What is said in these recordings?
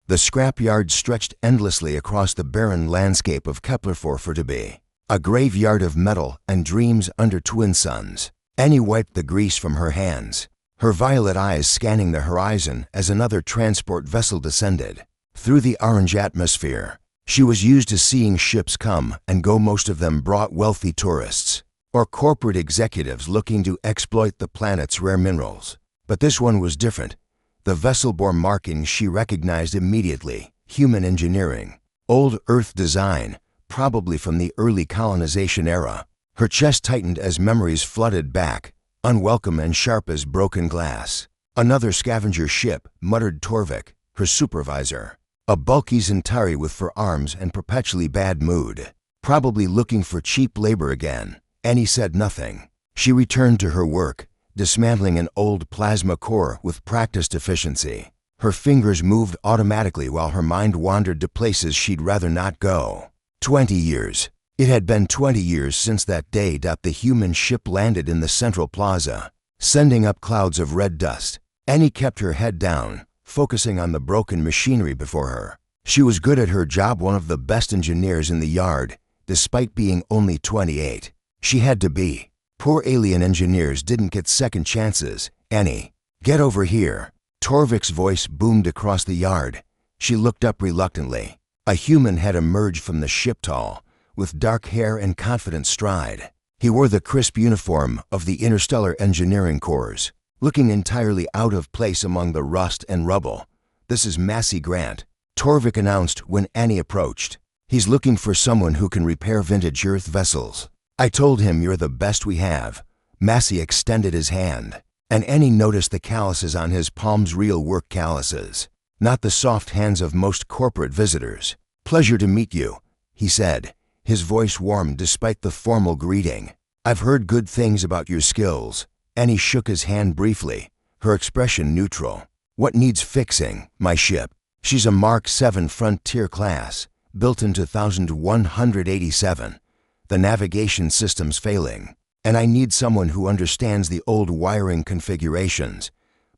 The scrapyard stretched endlessly across the barren landscape of Kepler-4 a graveyard of metal and dreams under twin suns. Annie wiped the grease from her hands, her violet eyes scanning the horizon as another transport vessel descended. Through the orange atmosphere, she was used to seeing ships come and go. Most of them brought wealthy tourists or corporate executives looking to exploit the planet's rare minerals. But this one was different. The vessel bore markings she recognized immediately: human engineering, old Earth design, probably from the early colonization era. Her chest tightened as memories flooded back, unwelcome and sharp as broken glass. "Another scavenger ship," muttered Torvik, her supervisor. A bulky Centauri with four arms and perpetually bad mood. "Probably looking for cheap labor again." Annie said nothing. She returned to her work, dismantling an old plasma core with practiced efficiency. Her fingers moved automatically while her mind wandered to places she'd rather not go. 20 years. It had been 20 years since that day the human ship landed in the central plaza, sending up clouds of red dust. Annie kept her head down, focusing on the broken machinery before her. She was good at her job, one of the best engineers in the yard, despite being only 28. She had to be. Poor alien engineers didn't get second chances. "Annie, get over here." Torvik's voice boomed across the yard. She looked up reluctantly. A human had emerged from the ship, tall, with dark hair and confident stride. He wore the crisp uniform of the Interstellar Engineering Corps, looking entirely out of place among the rust and rubble. "This is Massey Grant," Torvik announced when Annie approached. "He's looking for someone who can repair vintage Earth vessels." "I told him you're the best we have." Massey extended his hand, and Annie noticed the calluses on his palms, real work calluses, not the soft hands of most corporate visitors. "Pleasure to meet you," he said, his voice warm despite the formal greeting. "I've heard good things about your skills." Annie shook his hand briefly, her expression neutral. "What needs fixing?" "My ship. She's a Mark 7 Frontier class, built in 2187. The navigation system's failing, and I need someone who understands the old wiring configurations."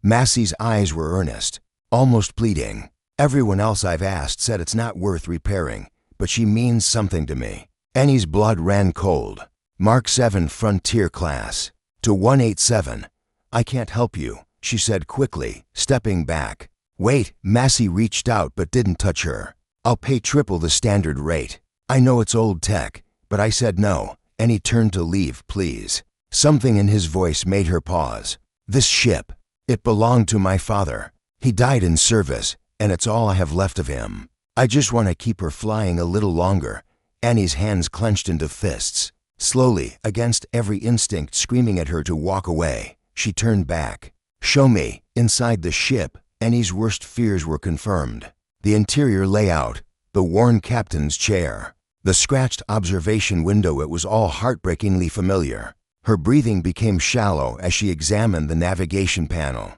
Massey's eyes were earnest, almost pleading. "Everyone else I've asked said it's not worth repairing, but she means something to me." Annie's blood ran cold. "Mark 7 Frontier class. To 187. I can't help you," she said quickly, stepping back. "Wait." Massey reached out but didn't touch her. "I'll pay triple the standard rate. I know it's old tech, but I said no." Annie turned to leave. "Please." Something in his voice made her pause. "This ship, it belonged to my father. He died in service, and it's all I have left of him. I just want to keep her flying a little longer." Annie's hands clenched into fists. Slowly, against every instinct screaming at her to walk away, she turned back. "Show me." Inside the ship, Annie's worst fears were confirmed. The interior layout, the worn captain's chair, the scratched observation window, it was all heartbreakingly familiar. Her breathing became shallow as she examined the navigation panel.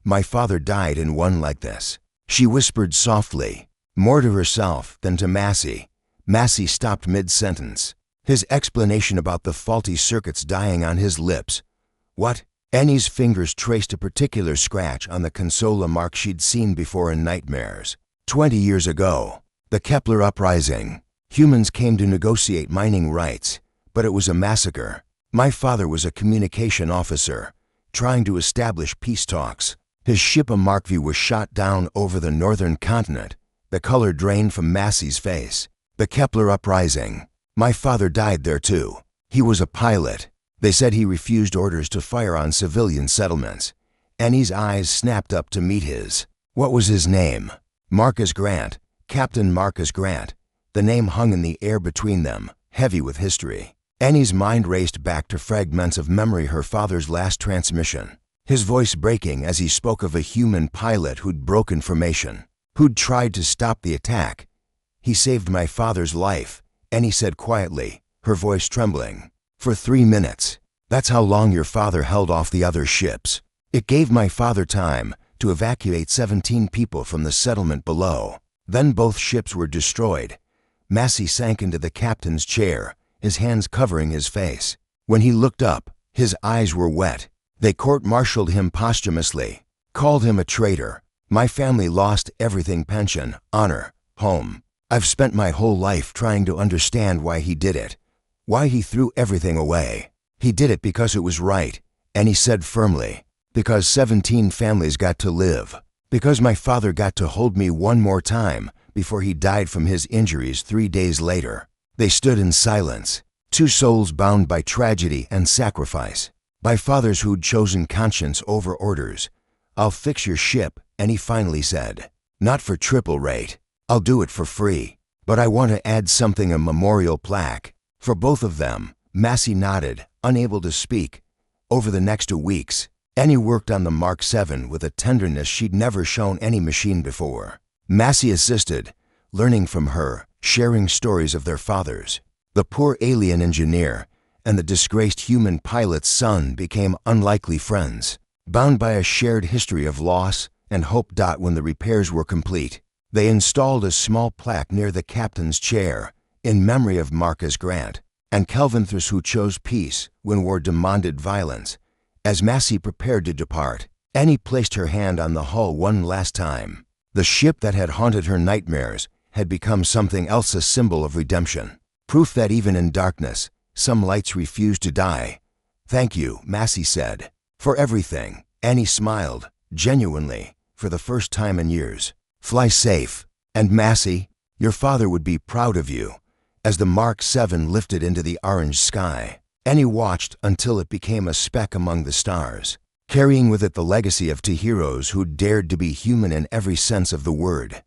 "My father died in one like this," she whispered softly, more to herself than to Massey. Massey stopped mid-sentence, his explanation about the faulty circuits dying on his lips. "What?" Annie's fingers traced a particular scratch on the consola mark she'd seen before in nightmares. 20 years ago, the Kepler uprising. Humans came to negotiate mining rights, but it was a massacre. My father was a communication officer, trying to establish peace talks. His ship, a Mark V, was shot down over the northern continent." The color drained from Massey's face. "The Kepler uprising. My father died there too. He was a pilot. They said he refused orders to fire on civilian settlements." Annie's eyes snapped up to meet his. "What was his name?" "Marcus Grant. Captain Marcus Grant." The name hung in the air between them, heavy with history. Annie's mind raced back to fragments of memory, her father's last transmission, his voice breaking as he spoke of a human pilot who'd broken formation, who'd tried to stop the attack. "He saved my father's life," Annie said quietly, her voice trembling. "For 3 minutes. That's how long your father held off the other ships. It gave my father time to evacuate 17 people from the settlement below. Then both ships were destroyed." Massey sank into the captain's chair, his hands covering his face. When he looked up, his eyes were wet. "They court-martialed him posthumously, called him a traitor." My family lost everything: pension, honor, home. I've spent my whole life trying to understand why he did it, why he threw everything away. He did it because it was right, and he said firmly, because 17 families got to live, because my father got to hold me one more time before he died from his injuries 3 days later. They stood in silence, two souls bound by tragedy and sacrifice, by fathers who'd chosen conscience over orders. I'll fix your ship, and he finally said, not for triple rate. I'll do it for free, but I want to add something: a memorial plaque. For both of them. Massey nodded, unable to speak. Over the next 2 weeks, Annie worked on the Mark 7 with a tenderness she'd never shown any machine before. Massey assisted, learning from her, sharing stories of their fathers. The poor alien engineer and the disgraced human pilot's son became unlikely friends, bound by a shared history of loss and hope. When the repairs were complete, they installed a small plaque near the captain's chair in memory of Marcus Grant and Kelvin Thurs, who chose peace when war demanded violence. As Massey prepared to depart, Annie placed her hand on the hull one last time. The ship that had haunted her nightmares had become something else: a symbol of redemption, proof that even in darkness, some lights refuse to die. Thank you, Massey said, for everything. Annie smiled, genuinely, for the first time in years. Fly safe. And Massey, your father would be proud of you. As the Mark 7 lifted into the orange sky, Annie watched until it became a speck among the stars, carrying with it the legacy of two heroes who dared to be human in every sense of the word.